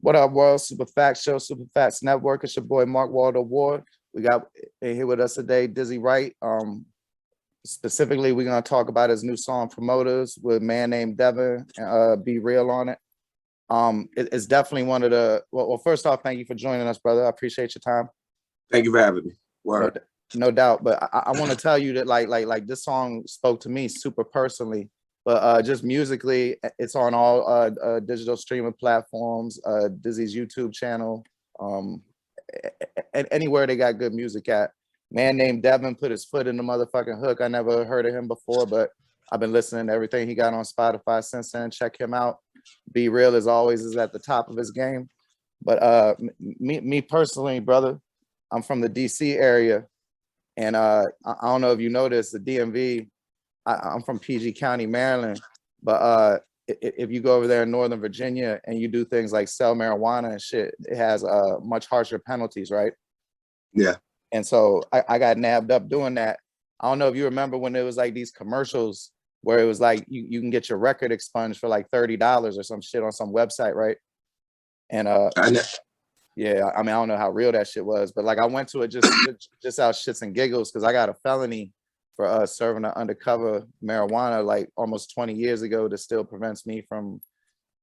What up, World Super Facts Show, Super Facts Network? It's your boy Mark Waldo Ward. We got in here with us today, Dizzy Wright. Specifically, we're gonna talk about his new song "Promoters" with Man Named Devin B-Real on it. It's definitely one of the well. First off, thank you for joining us, brother. I appreciate your time. Thank you for having me. Word. No doubt. But I want to tell you that like this song spoke to me super personally. But just musically, it's on all digital streaming platforms, Dizzy's YouTube channel, anywhere they got good music at. Man Named Devin put his foot in the motherfucking hook. I never heard of him before, but I've been listening to everything he got on Spotify since then. Check him out. B-Real as always is at the top of his game. But me personally, brother, I'm from the DC area, and I don't know if you noticed the DMV. I'm from PG County, Maryland, but if you go over there in Northern Virginia and you do things like sell marijuana and shit, it has much harsher penalties, right? Yeah. And so I got nabbed up doing that. I don't know if you remember when there was like these commercials where it was like you can get your record expunged for like $30 or some shit on some website, right? And yeah, I mean, I don't know how real that shit was, but like I went to it just out shits and giggles because I got a felony for serving an undercover marijuana like almost 20 years ago that still prevents me from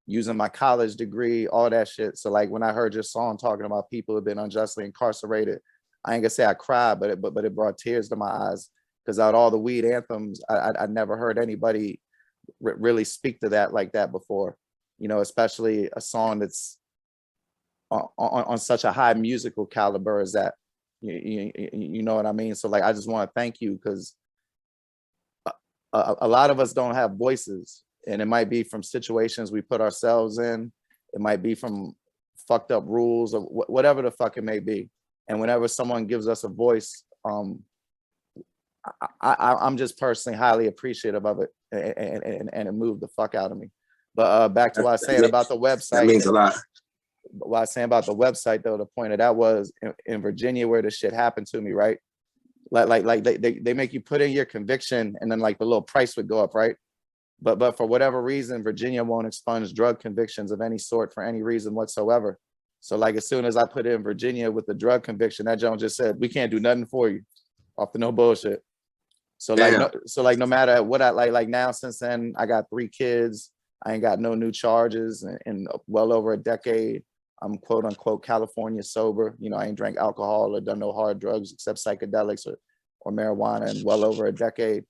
using my college degree, all that shit. So like when I heard your song talking about people who've been unjustly incarcerated, I ain't gonna say I cried, but it brought tears to my eyes because out of all the weed anthems, I never heard anybody really speak to that like that before. You know, especially a song that's on such a high musical caliber as that. You know what I mean? So like I just want to thank you because a lot of us don't have voices, and it might be from situations we put ourselves in. It might be from fucked up rules or whatever the fuck it may be. And whenever someone gives us a voice, I'm just personally highly appreciative of it, and it moved the fuck out of me. But back to what I was saying about the website. That means a lot. What I was saying about the website, though, the point of that was in Virginia where this shit happened to me, right? Like they make you put in your conviction and then like the little price would go up, right? But for whatever reason, Virginia won't expunge drug convictions of any sort for any reason whatsoever. So like as soon as I put in Virginia with the drug conviction, that Joan just said, we can't do nothing for you off the no bullshit. So like no matter what I like now, since then I got 3 kids. I ain't got no new charges in well over a decade. I'm quote unquote California sober. You know, I ain't drank alcohol or done no hard drugs except psychedelics or marijuana in well over a decade.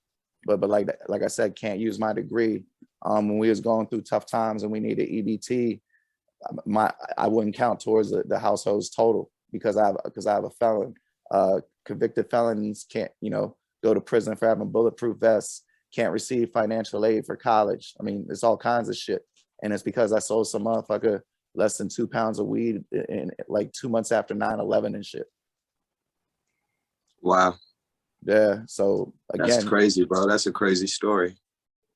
But like I said, can't use my degree. When we was going through tough times and we needed EBT, I wouldn't count towards the household's total because I have a felon. Convicted felons can't, you know, go to prison for having bulletproof vests, can't receive financial aid for college. I mean, it's all kinds of shit. And it's because I sold some motherfucker less than 2 pounds of weed in like 2 months after 9/11 and shit. Wow. Yeah. So again, that's crazy, bro. That's a crazy story.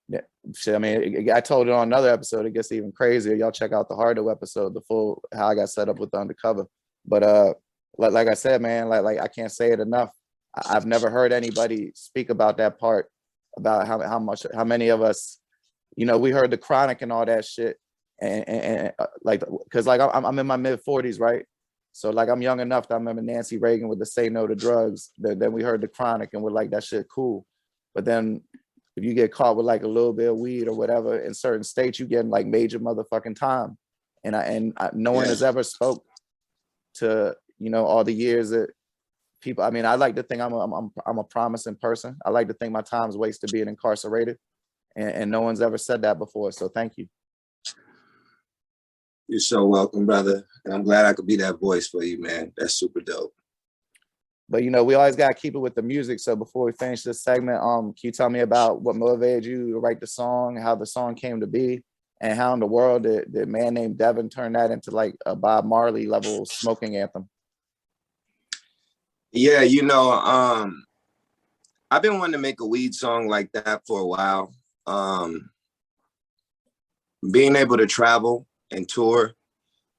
Yeah. Shit, I mean, I told it on another episode. It gets even crazier. Y'all check out the Hardo episode, the full how I got set up with the undercover. But like I said, man, like I can't say it enough. I've never heard anybody speak about that part, about how many of us, you know, we heard the Chronic and all that shit. And like, because like I'm in my mid-40s, right? So like I'm young enough that I remember Nancy Reagan with the Say No to Drugs. Then we heard the Chronic and we're like, that shit cool. But then if you get caught with like a little bit of weed or whatever in certain states, you get like major motherfucking time. And no one has ever spoke to, you know, all the years that people. I mean, I like to think I'm a promising person. I like to think my time's wasted being incarcerated, and no one's ever said that before. So thank you. You're so welcome, brother. And I'm glad I could be that voice for you, man. That's super dope. But, you know, we always got to keep it with the music. So before we finish this segment, can you tell me about what motivated you to write the song, how the song came to be, and how in the world did Man Named Devin turn that into like a Bob Marley level smoking anthem? Yeah, you know, I've been wanting to make a weed song like that for a while. Being able to travel and tour,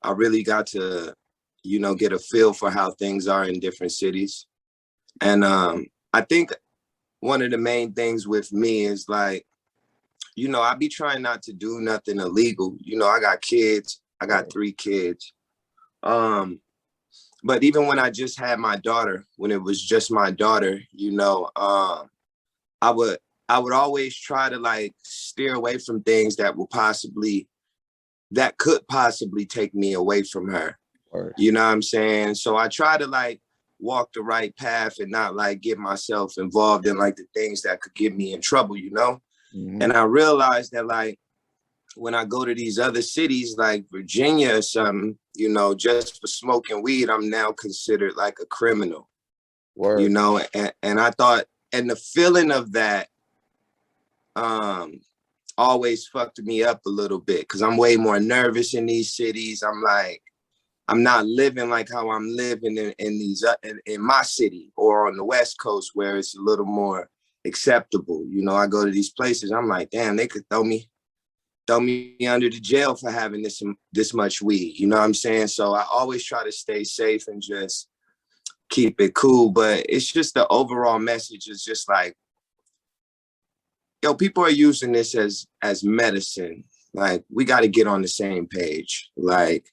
I really got to, you know, get a feel for how things are in different cities. And I think one of the main things with me is like, you know, I be trying not to do nothing illegal. You know, I got kids. I got 3 kids. But even when I just had my daughter, when it was just my daughter, you know, I would always try to like steer away from things that could possibly take me away from her. Word. You know what I'm saying? So I try to like walk the right path and not like get myself involved in like the things that could get me in trouble, you know? Mm-hmm. And I realized that like when I go to these other cities like Virginia or something, you know, just for smoking weed, I'm now considered like a criminal. Word. You know, and I thought, and the feeling of that always fucked me up a little bit because I'm way more nervous in these cities. I'm like, I'm not living like how I'm living in these in my city or on the West Coast where it's a little more acceptable. You know, I go to these places, I'm like, damn, they could throw me under the jail for having this much weed. You know what I'm saying? So I always try to stay safe and just keep it cool. But it's just the overall message is just like, yo, people are using this as medicine. Like, we got to get on the same page. Like,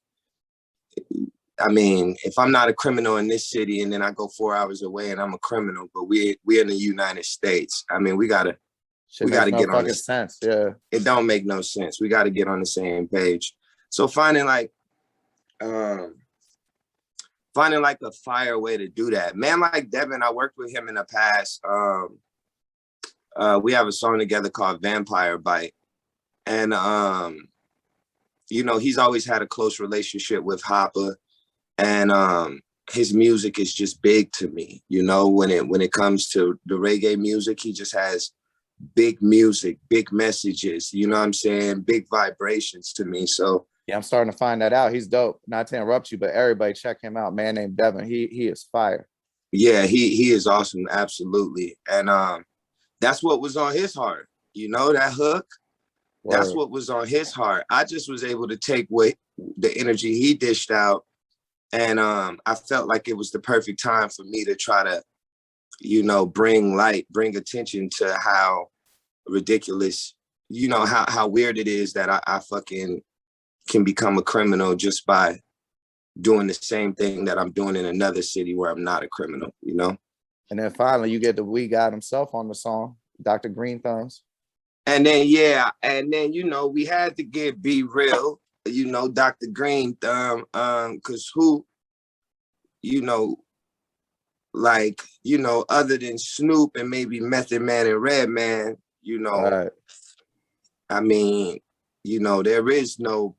I mean, if I'm not a criminal in this city and then I go 4 hours away and I'm a criminal, but we're in the United States. I mean, we gotta get on this. Sense. Yeah. It don't make no sense. We got to get on the same page. So finding like a fire way to do that. Man like Devin, I worked with him in the past. We have a song together called Vampire Bite. And you know, he's always had a close relationship with Hopper. And his music is just big to me. You know, when it comes to the reggae music, he just has big music, big messages, you know what I'm saying? Big vibrations to me. So yeah, I'm starting to find that out. He's dope. Not to interrupt you, but everybody check him out. Man Named Devin. He is fire. Yeah, he is awesome, absolutely. And that's what was on his heart. You know, that hook. Word. That's what was on his heart. I just was able to take what the energy he dished out, and I felt like it was the perfect time for me to try to, you know, bring attention to how ridiculous, you know, how weird it is that I fucking can become a criminal just by doing the same thing that I'm doing in another city where I'm not a criminal, you know? And then finally you get the weed guy himself on the song, Dr. Green Thumbs. And then, yeah, and then, you know, we had to get B-Real, you know, Dr. Green Thumb, because who, you know, like, you know, other than Snoop and maybe Method Man and Redman, you know, right. I mean, you know, there is no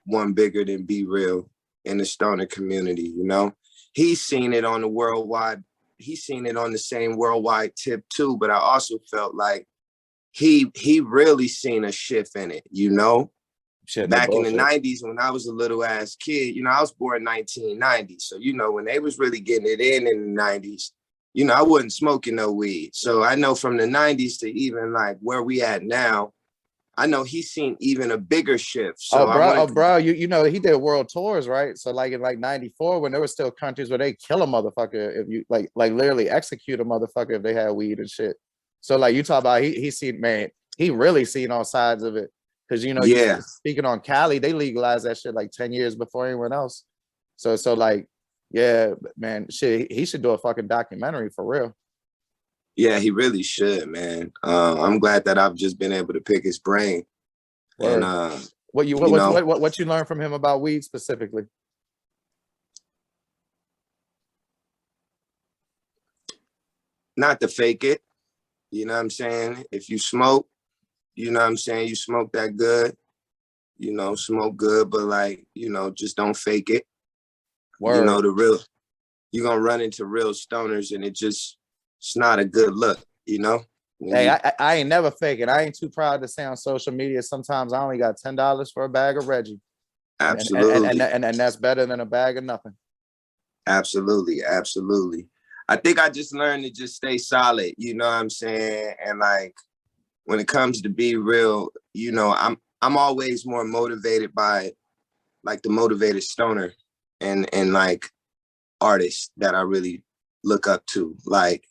one bigger than B-Real in the stoner community, you know. He's seen it on the same worldwide tip too, but I also felt like he really seen a shift in it, you know. Shit, back in the 90s when I was a little ass kid, you know, I was born 1990. So, you know, when they was really getting it in the 90s, you know, I wasn't smoking no weed. So I know from the 90s to even like where we at now, I know he's seen even a bigger shift. So bro, you know, he did world tours, right? So like in like 94, when there were still countries where they kill a motherfucker if you like literally execute a motherfucker if they had weed and shit. So like you talk about he seen, man, he really seen all sides of it. Because, you know, yeah, speaking on Cali, they legalized that shit like 10 years before anyone else. So like, yeah, man, shit, he should do a fucking documentary for real. Yeah, he really should, man. I'm glad that I've just been able to pick his brain. Word. And what you learned from him about weed specifically? Not to fake it. You know what I'm saying? If you smoke, you know what I'm saying, you smoke that good, you know, smoke good, but like, you know, just don't fake it. Word. You know, you're gonna run into real stoners and it's not a good look, you know? Hey, I ain't never faking. I ain't too proud to say on social media, sometimes I only got $10 for a bag of Reggie. Absolutely. And that's better than a bag of nothing. Absolutely, absolutely. I think I just learned to just stay solid, you know what I'm saying? And like, when it comes to B-Real, you know, I'm always more motivated by like the motivated stoner and like artists that I really look up to, like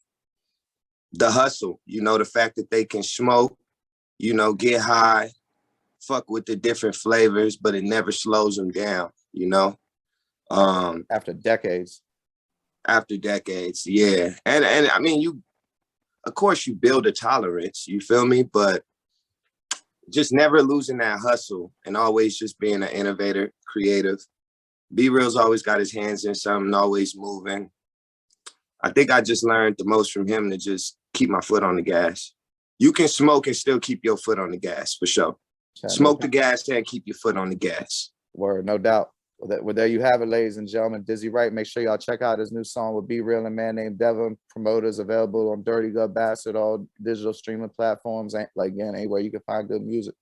the hustle, you know, the fact that they can smoke, you know, get high, fuck with the different flavors, but it never slows them down, you know? After decades. After decades, yeah. And I mean, of course you build a tolerance, you feel me? But just never losing that hustle and always just being an innovator, creative. B-Real's always got his hands in something, always moving. I think I just learned the most from him to just keep my foot on the gas. You can smoke and still keep your foot on the gas, for sure. Smoke the gas and keep your foot on the gas. Word, no doubt. Well, there you have it, ladies and gentlemen. Dizzy Wright. Make sure y'all check out his new song with B-Real and Man Named Devin. Promoters available on Dirty Good Bastard, all digital streaming platforms. Like, again, anywhere you can find good music.